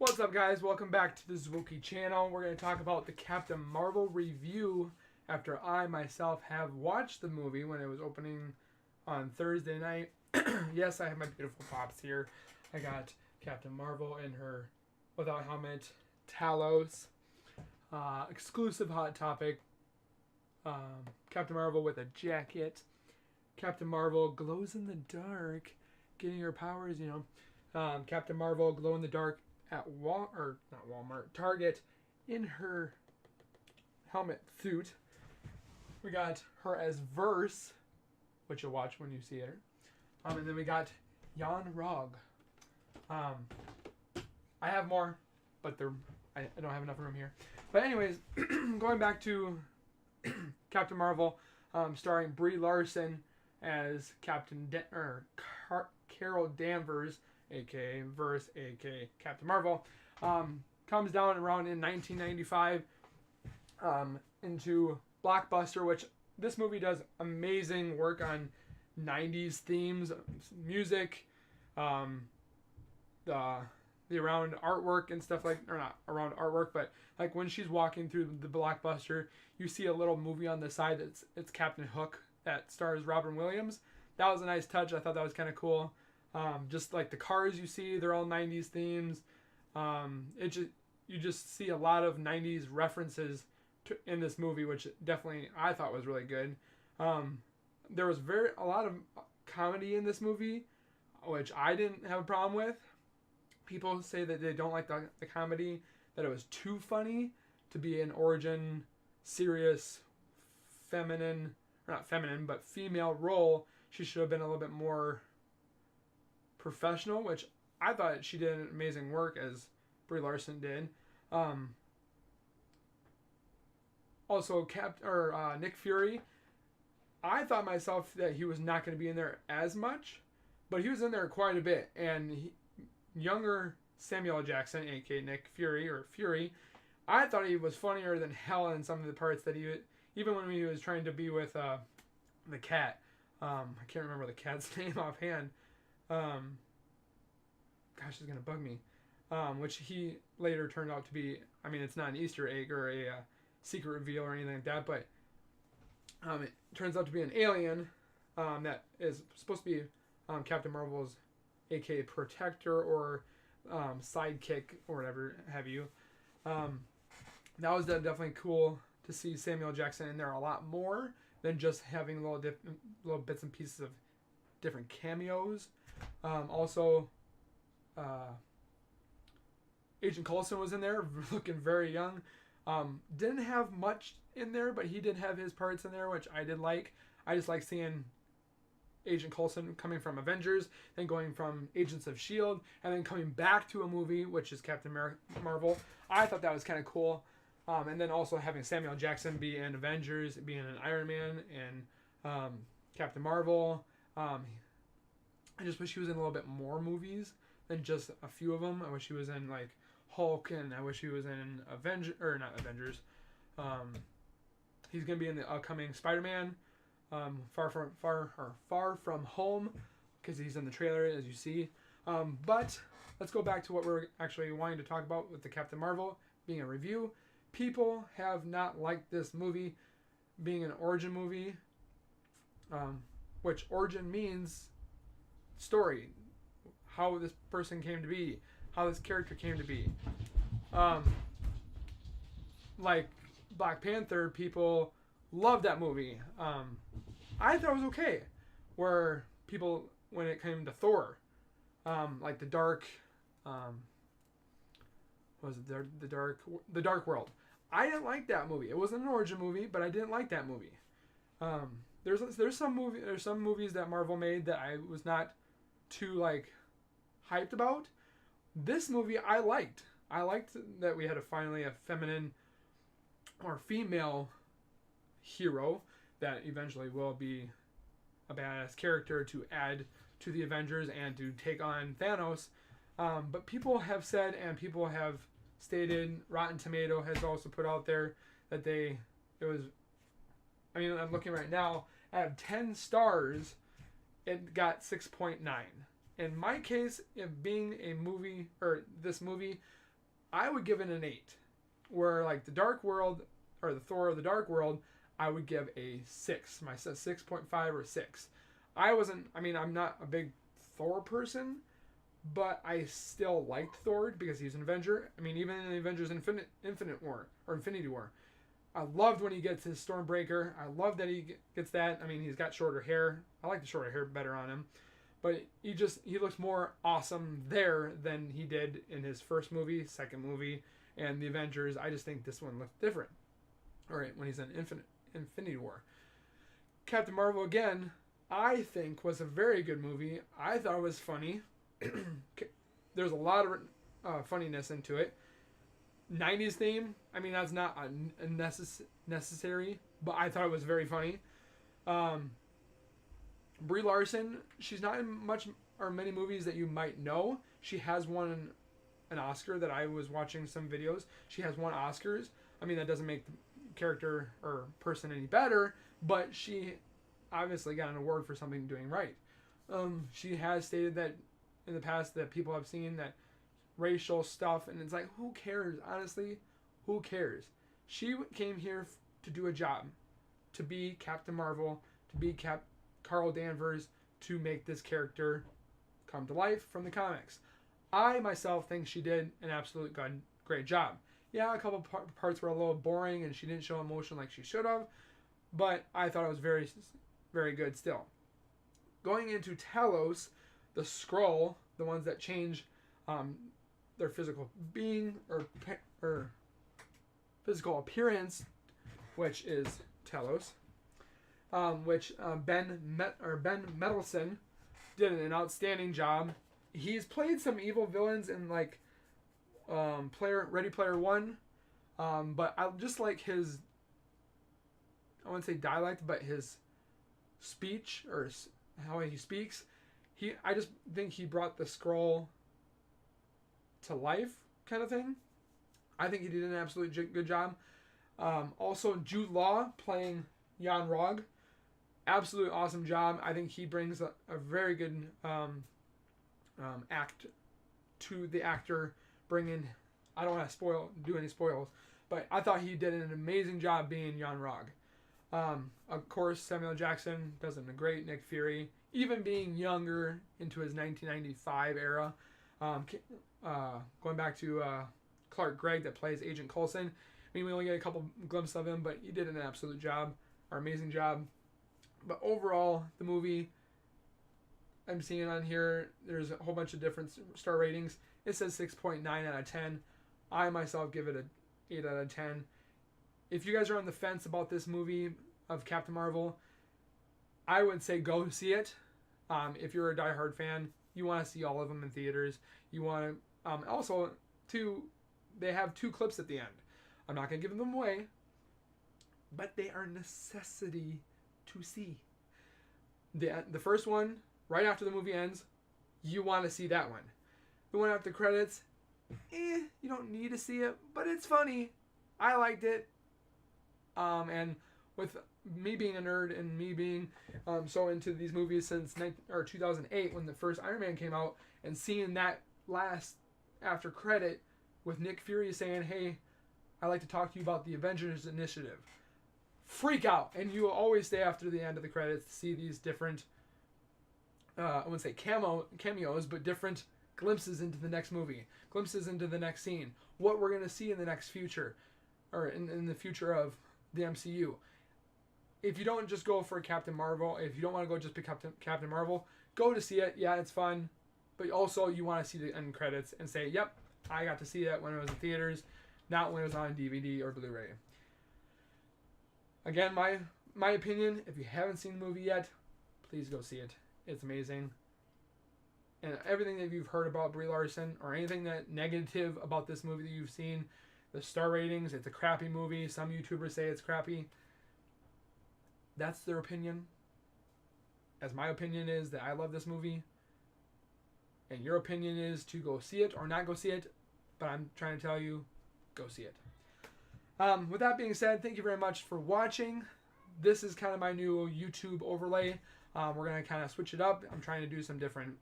What's up, guys? Welcome back to the Zwookie channel. We're going to talk about the Captain Marvel review after I myself have watched the movie when it was opening on Thursday night. Yes, I have my beautiful pops here. I got Captain Marvel in her without helmet, Talos, exclusive Hot Topic, Captain Marvel with a jacket, Captain Marvel glows in the dark, getting her powers, Captain Marvel glow in the dark at Target in her helmet suit. We got her as Verse, which you'll watch when you see her. And then we got Jan Rog. I have more, but I don't have enough room here. But anyways, going back to Captain Marvel, starring Brie Larson as Carol Danvers, aka Verse, aka Captain Marvel, comes down around in 1995 into Blockbuster, which this movie does amazing work on 90s themes, music, the around artwork and stuff like, or not around artwork, but like when she's walking through the Blockbuster, you see a little movie on the side it's Captain Hook that stars Robin Williams. That was a nice touch. I thought that was kind of cool. Just like the cars you see, they're all 90s themes. You just see a lot of 90s references in this movie, which definitely I thought was really good. There was a lot of comedy in this movie, which I didn't have a problem with. People say that they don't like the comedy, that it was too funny to be an origin, serious, feminine, or not feminine, but female role. She should have been a little bit more professional, which I thought she did an amazing work as Brie Larson did. Also, Nick Fury, I thought myself that he was not going to be in there as much, but he was in there quite a bit. And younger Samuel Jackson, aka Nick Fury or Fury, I thought he was funnier than hell in some of the parts that even when he was trying to be with the cat. I can't remember the cat's name offhand. Gosh, it's gonna bug me. Which he later turned out to be. I mean, it's not an Easter egg or a secret reveal or anything like that, but it turns out to be an alien that is supposed to be Captain Marvel's, aka protector or sidekick or whatever have you. That was definitely cool to see Samuel Jackson in there a lot more than just having little bits and pieces of different cameos. Also, Agent Coulson was in there, looking very young. Didn't have much in there, but he did have his parts in there, which I did like. I just like seeing Agent Coulson coming from Avengers, then going from Agents of S.H.I.E.L.D., and then coming back to a movie, which is Captain Marvel. I thought that was kind of cool. And then also having Samuel Jackson be in Avengers, being an Iron Man, and Captain Marvel. I just wish he was in a little bit more movies than just a few of them. I wish he was in like Hulk, and I wish he was in not Avengers. He's gonna be in the upcoming Spider-Man, Far From Home, because he's in the trailer as you see. But let's go back to what we're actually wanting to talk about with the Captain Marvel being a review. People have not liked this movie being an origin movie, which origin means story, how this person came to be, how this character came to be. Like Black Panther, people love that movie. I thought it was okay. Where people, when it came to Thor, like the Dark World. I didn't like that movie. It wasn't an origin movie, but I didn't like that movie. There's some movies that Marvel made that I was not too like hyped about. This movie I liked. I liked that we had finally a feminine or female hero that eventually will be a badass character to add to the Avengers and to take on Thanos. But people have said, and people have stated, Rotten Tomato has also put out there that I'm looking right now, out of 10 stars, it got 6.9. In my case, it being a movie, or this movie I would give it an 8. Where like the Dark World or the Thor of the Dark World, I would give a 6. My 6.5 or 6. I'm not a big Thor person, but I still liked Thor because he's an Avenger. I mean, even in the Avengers Infinite War or Infinity War, I loved when he gets his Stormbreaker. I love that he gets that. I mean, he's got shorter hair. I like the shorter hair better on him. But he looks more awesome there than he did in his first movie, second movie, and the Avengers. I just think this one looks different. All right, when he's in Infinity War. Captain Marvel, again, I think was a very good movie. I thought it was funny. There's a lot of funniness into it. 90s theme, I mean, that's not necessary, but I thought it was very funny. Brie Larson, she's not in many movies that you might know. She has won an Oscar that I was watching some videos. She has won Oscars. I mean, that doesn't make the character or person any better, but she obviously got an award for something doing right. She has stated that in the past that people have seen that racial stuff, and it's like, who cares? Honestly, who cares? She came here to do a job, to be Captain Marvel, to be Carol Danvers, to make this character come to life from the comics. I myself think she did an absolute great job. Yeah, a couple parts were a little boring and she didn't show emotion like she should have, but I thought it was very, very good still. Going into Talos, the Skrull, the ones that change their physical being or physical appearance, which is Talos, which Ben Mendelsohn did an outstanding job. He's played some evil villains in like Ready Player One, but I just like his, I wouldn't say dialect, but his speech or how he speaks. I just think he brought the Skrull to life, kind of thing. I think he did an absolutely good job. Also, Jude Law playing Jan Rog, absolute awesome job. I think he brings a very good act to the actor. I don't want to do any spoils, but I thought he did an amazing job being Jan Rog. Of course, Samuel Jackson does a great Nick Fury, even being younger into his 1995 era. Going back to Clark Gregg that plays Agent Coulson. I mean, we only get a couple glimpses of him, but he did an absolute job, or amazing job. But overall, the movie, I'm seeing on here, there's a whole bunch of different star ratings. It says 6.9 out of 10. I myself give it an 8 out of 10. If you guys are on the fence about this movie of Captain Marvel, I would say go see it. If you're a diehard fan, you want to see all of them in theaters. You want to also they have 2 clips at the end. I'm not going to give them away, but they are necessity to see. The first one, right after the movie ends, you want to see that one. The one after credits, you don't need to see it, but it's funny. I liked it. And with me being a nerd and me being so into these movies since 2008 when the first Iron Man came out, and seeing that last after credit with Nick Fury saying, "Hey, I'd like to talk to you about the Avengers Initiative." Freak out. And you will always stay after the end of the credits to see these different, I wouldn't say cameos, but different glimpses into the next movie, glimpses into the next scene, what we're going to see in the next future, or in the future of the MCU. If you don't just go for Captain Marvel, if you don't want to go just pick Captain Marvel, go to see it. Yeah, it's fun. But also you want to see the end credits and say, yep, I got to see that when it was in theaters, not when it was on DVD or Blu-ray. Again, my opinion, if you haven't seen the movie yet, please go see it. It's amazing. And everything that you've heard about Brie Larson or anything that negative about this movie that you've seen, the star ratings, it's a crappy movie. Some YouTubers say it's crappy. That's their opinion. As my opinion is that I love this movie. And your opinion is to go see it or not go see it. But I'm trying to tell you, go see it. With that being said, thank you very much for watching. This is kind of my new YouTube overlay. We're going to kind of switch it up. I'm trying to do some different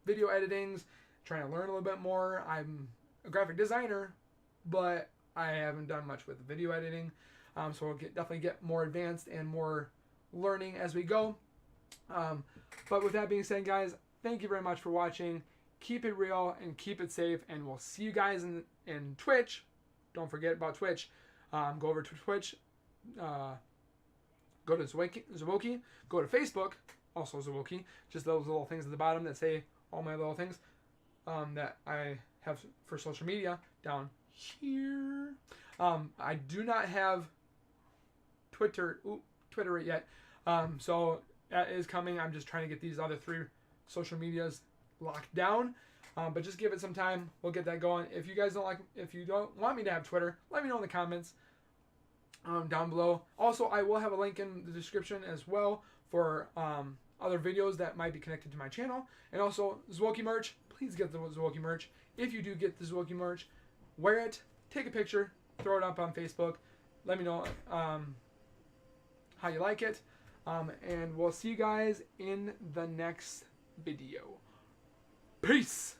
video editings, trying to learn a little bit more. I'm a graphic designer, but I haven't done much with video editing. So we'll definitely get more advanced and more learning as we go. But with that being said, guys, thank you very much for watching. Keep it real and keep it safe, and we'll see you guys in Twitch. Don't forget about Twitch. Go over to Twitch. Go to Zwoki. Go to Facebook. Also Zwoki. Just those little things at the bottom that say all my little things that I have for social media down here. I do not have Twitter yet. So that is coming. I'm just trying to get these other 3 social medias locked down. But just give it some time. We'll get that going. If you guys if you don't want me to have Twitter, let me know in the comments down below. Also, I will have a link in the description as well for other videos that might be connected to my channel. And also, Zwoki merch. Please get the Zwoki merch. If you do get the Zwoki merch, wear it, take a picture, throw it up on Facebook. Let me know how you like it. And we'll see you guys in the next video. Peace!